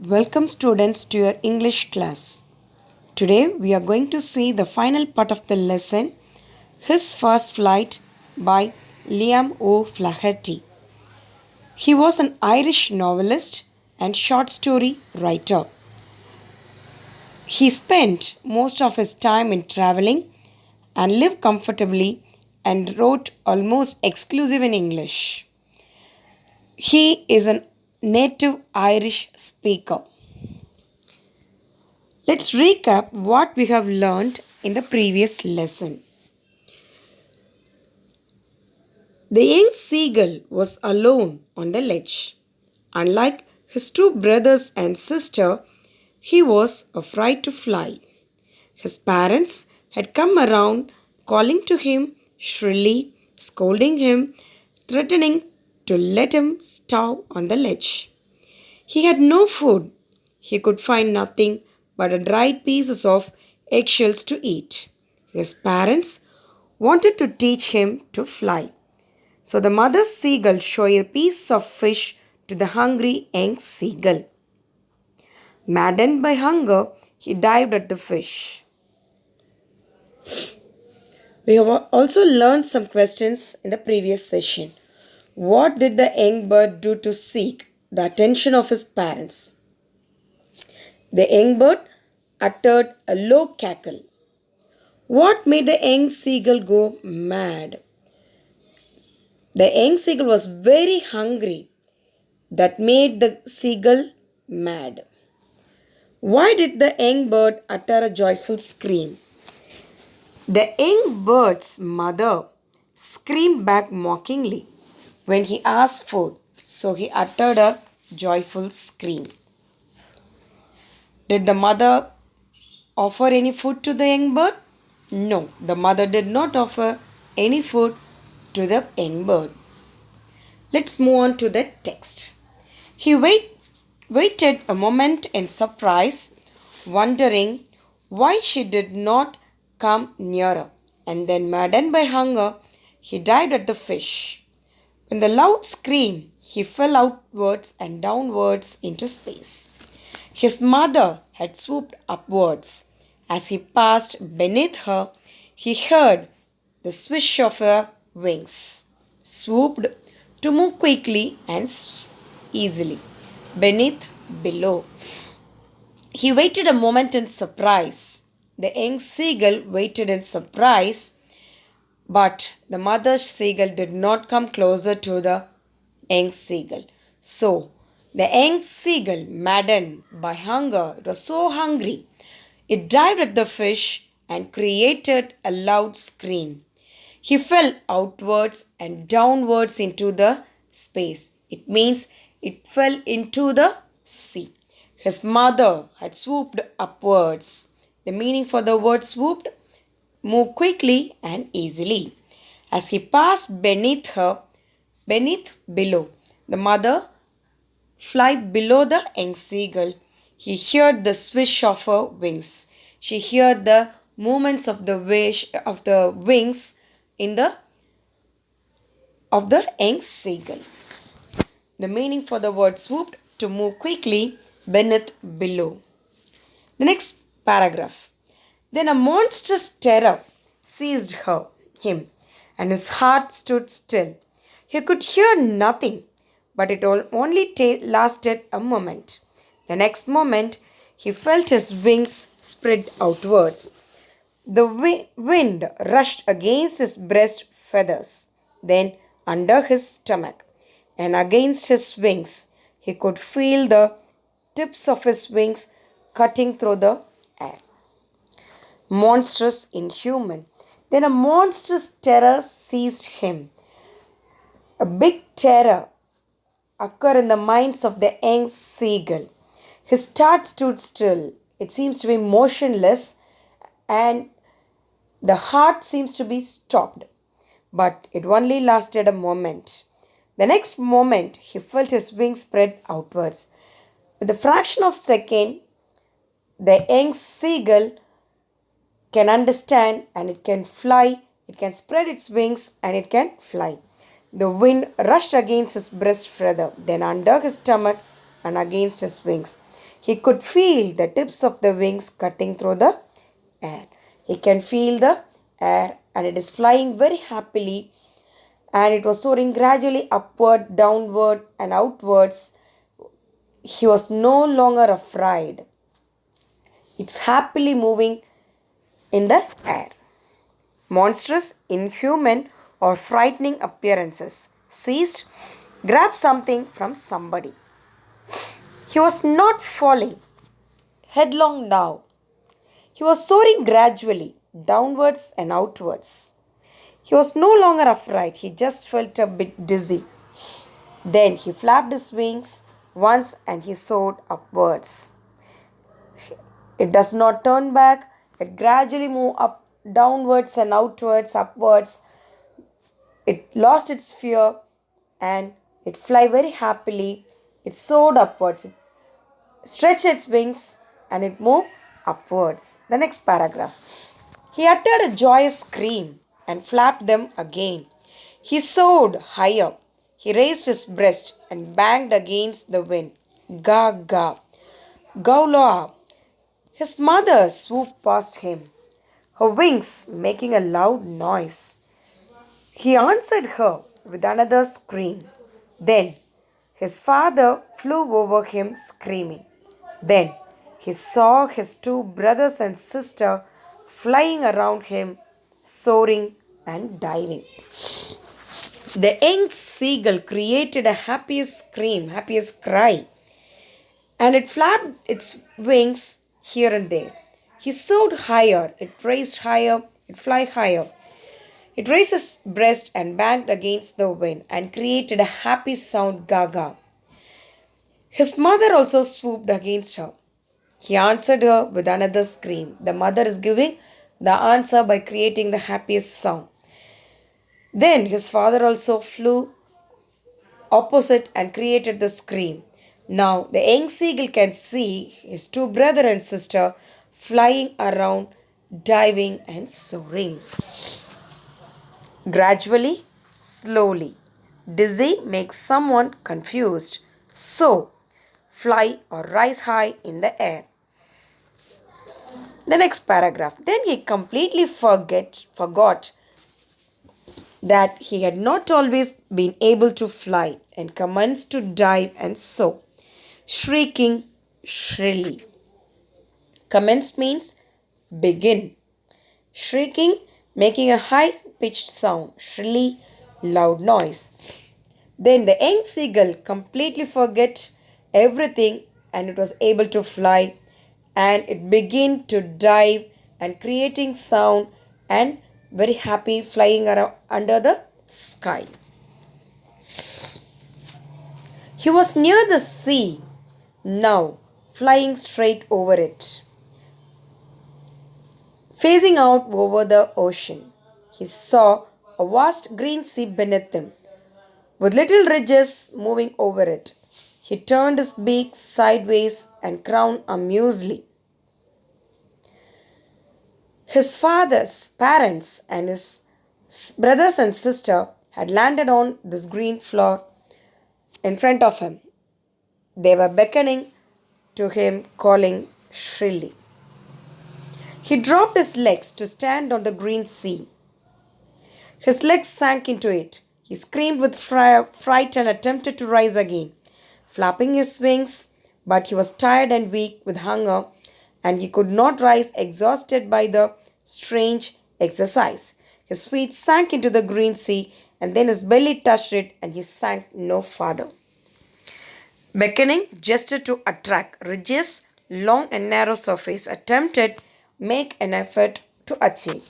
Welcome students to your English class. Today we are going to see the final part of the lesson, His First Flight by Liam O'Flaherty. He was an Irish novelist and short story writer. He spent most of his time in traveling and lived comfortably and wrote almost exclusive in English. He is a native Irish speaker. Let's recap what we have learned in the previous lesson. The young seagull was alone on the ledge. Unlike his two brothers and sister, he was afraid to fly. His parents had come around calling to him shrilly, scolding him, threatening to let him starve on the ledge. He had no food. He could find nothing but a dried pieces of eggshells to eat. His parents wanted to teach him to fly. So the mother seagull showed a piece of fish to the hungry young seagull. Maddened by hunger, he dived at the fish. We have also learned some questions in the previous session. What did the young bird do to seek the attention of his parents? The young bird uttered a low cackle. What made the young seagull go mad? The young seagull was very hungry. That made the seagull mad. Why did the young bird utter a joyful scream? The young bird's mother screamed back mockingly when he asked food, so he uttered a joyful scream. Did the mother offer any food to the young bird? No, the mother did not offer any food to the young bird. Let's move on to the text. He waited a moment in surprise, wondering why she did not come nearer, and then, maddened by hunger, he dived at the fish. With a loud scream, he fell outwards and downwards into space. His mother had swooped upwards. As he passed beneath her, he heard the swish of her wings, swooped to move quickly and easily. Beneath, below. He waited a moment in surprise. The young seagull waited in surprise, but the mother seagull did not come closer to the young seagull. So, the young seagull, maddened by hunger, it was so hungry, it dived at the fish and created a loud scream. He fell outwards and downwards into the space. It means it fell into the sea. His mother had swooped upwards. The meaning for the word swooped, move quickly and easily. As he passed beneath her, beneath, below. The mother fly below the young seagull. He heard the swish of her wings. She heard the movements of the wings in the of the young seagull. The meaning for the word swooped, to move quickly, beneath, below. The next paragraph. Then a monstrous terror seized him, and his heart stood still. He could hear nothing, but it only lasted a moment. The next moment, he felt his wings spread outwards. The wind rushed against his breast feathers, then under his stomach, and against his wings. He could feel the tips of his wings cutting through the air. Monstrous, inhuman. Then a monstrous terror seized him. A big terror occurred in the minds of the young seagull. His heart stood still. It seems to be motionless, and the heart seems to be stopped. But it only lasted a moment. The next moment, he felt his wings spread outwards. With a fraction of a second, the young seagull can understand and it can fly. It can spread its wings and it can fly. The wind rushed against his breast feather, then under his stomach and against his wings. He could feel the tips of the wings cutting through the air. He can feel the air and it is flying very happily and it was soaring gradually upward, downward, and outwards. He was no longer afraid. It's happily moving in the air. Monstrous, inhuman, or frightening appearances ceased, grabbed something from somebody. He was not falling headlong now. He was soaring gradually, downwards and outwards. He was no longer afraid, he just felt a bit dizzy. Then he flapped his wings once and he soared upwards. It does not turn back, it gradually moved up, downwards and outwards, upwards. It lost its fear and it flew very happily. It soared upwards, it stretched its wings and it moved upwards. The next paragraph. He uttered a joyous scream and flapped them again. He soared higher. He raised his breast and banged against the wind. Ga ga. Gauloa. His mother swooped past him, her wings making a loud noise. He answered her with another scream. Then his father flew over him screaming. Then he saw his two brothers and sister flying around him, soaring and diving. The young seagull created a happiest scream, happiest cry, and it flapped its wings here and there. He soared higher, it raised higher, it flew higher. It raised his breast and banged against the wind and created a happy sound gaga. His mother also swooped against her. He answered her with another scream. The mother is giving the answer by creating the happiest sound. Then his father also flew opposite and created the scream. Now the young seagull can see his two brother and sister flying around, diving and soaring. Gradually, slowly. Dizzy makes someone confused. So, fly or rise high in the air. The next paragraph. Then he completely forgot that he had not always been able to fly and commenced to dive and soar, shrieking shrilly. Commence means begin. Shrieking, making a high pitched sound, shrilly, loud noise. Then the young seagull completely forgot everything and it was able to fly and it began to dive and creating sound and very happy flying around under the sky. He was near the sea now, flying straight over it, facing out over the ocean. He saw a vast green sea beneath him, with little ridges moving over it. He turned his beak sideways and crowned amusedly. His father's parents and his brothers and sister had landed on this green floor in front of him. They were beckoning to him, calling shrilly. He dropped his legs to stand on the green sea. His legs sank into it. He screamed with fright and attempted to rise again, flapping his wings, but he was tired and weak with hunger, and he could not rise, exhausted by the strange exercise. His feet sank into the green sea, and then his belly touched it, and he sank no farther. Beckoning, gestured to attract ridges, long and narrow surface, attempted, make an effort to achieve.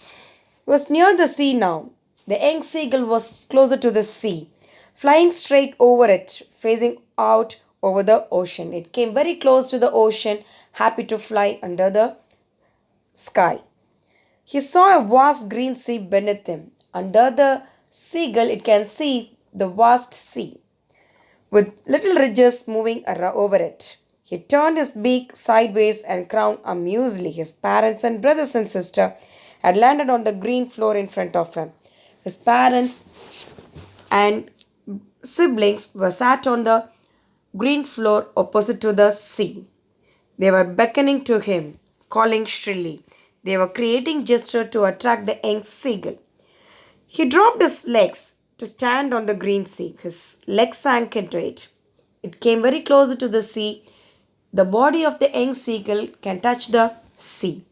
He was near the sea now. The young seagull was closer to the sea, flying straight over it, facing out over the ocean. It came very close to the ocean, happy to fly under the sky. He saw a vast green sea beneath him. Under the seagull, it can see the vast sea, with little ridges moving over it. He turned his beak sideways and crowned amusedly. His parents and brothers and sister had landed on the green floor in front of him. His parents and siblings were sat on the green floor opposite to the sea. They were beckoning to him, calling shrilly. They were creating gesture to attract the young seagull. He dropped his legs to stand on the green sea. His legs sank into it. It came very closer to the sea. The body of the young seagull can touch the sea.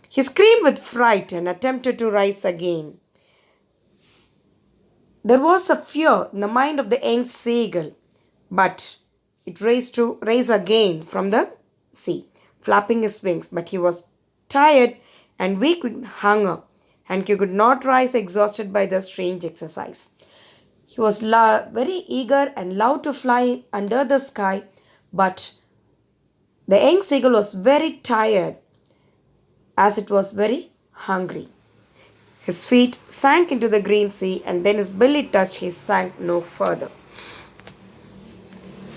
He screamed with fright and attempted to rise again. There was a fear in the mind of the young seagull, but it raised to rise again from the sea, flapping his wings. But he was tired and weak with hunger, and he could not rise, exhausted by the strange exercise. He was very eager and loved to fly under the sky, but the young seagull was very tired as it was very hungry. His feet sank into the green sea, and then his belly touched, he sank no further.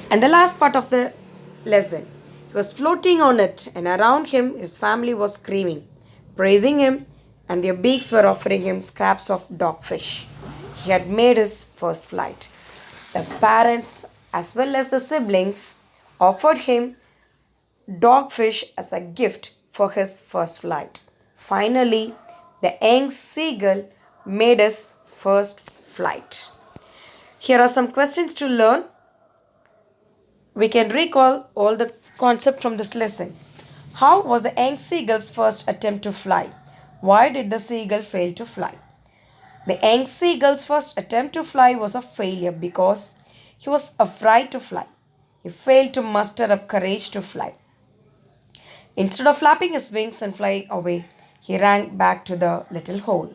And the last part of the lesson, he was floating on it, and around him his family was screaming, praising him, and their beaks were offering him scraps of dogfish. He had made his first flight. The parents, as well as the siblings, offered him dogfish as a gift for his first flight. Finally, the young seagull made his first flight. Here are some questions to learn. We can recall all the concept from this lesson. How was the young seagull's first attempt to fly? Why did the seagull fail to fly? The young seagull's first attempt to fly was a failure because he was afraid to fly. He failed to muster up courage to fly. Instead of flapping his wings and flying away, he ran back to the little hole.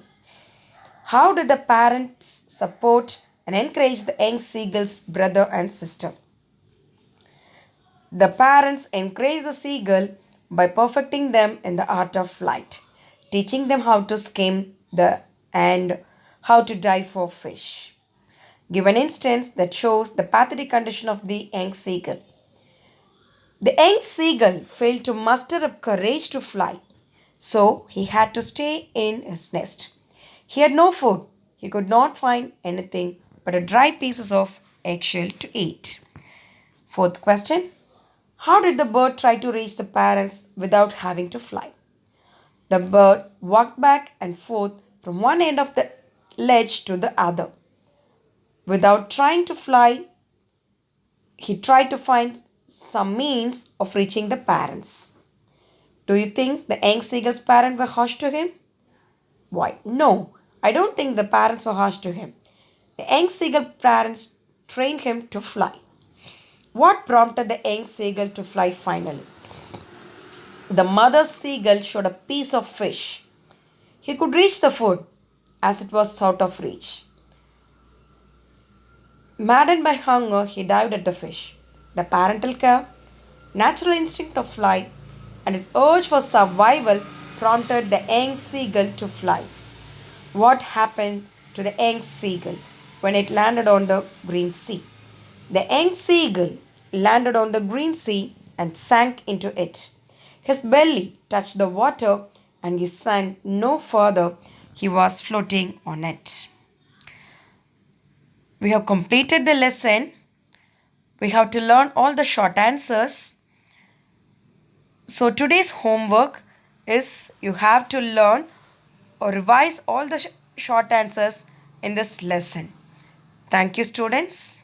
How did the parents support and encourage the young seagull's brother and sister? The parents encouraged the seagull by perfecting them in the art of flight, teaching them how to skim and how to dive for fish. Give an instance that shows the pathetic condition of the young seagull. The young seagull failed to muster up courage to fly, so he had to stay in his nest. He had no food. He could not find anything but a dry pieces of eggshell to eat. Fourth question. How did the bird try to reach the parents without having to fly? The bird walked back and forth from one end of the ledge to the other. Without trying to fly, he tried to find some means of reaching the parents. Do you think the young seagull's parents were harsh to him? Why? No, I don't think the parents were harsh to him. The young seagull parents trained him to fly. What prompted the young seagull to fly finally? The mother seagull showed a piece of fish. He could reach the food as it was out of reach. Maddened by hunger, he dived at the fish. The parental care, natural instinct of flight, and his urge for survival prompted the young seagull to fly. What happened to the young seagull when it landed on the green sea? The young seagull landed on the green sea and sank into it. His belly touched the water and he sank no further. He was floating on it. We have completed the lesson. We have to learn all the short answers. So today's homework is you have to learn or revise all the short answers in this lesson. Thank you, students.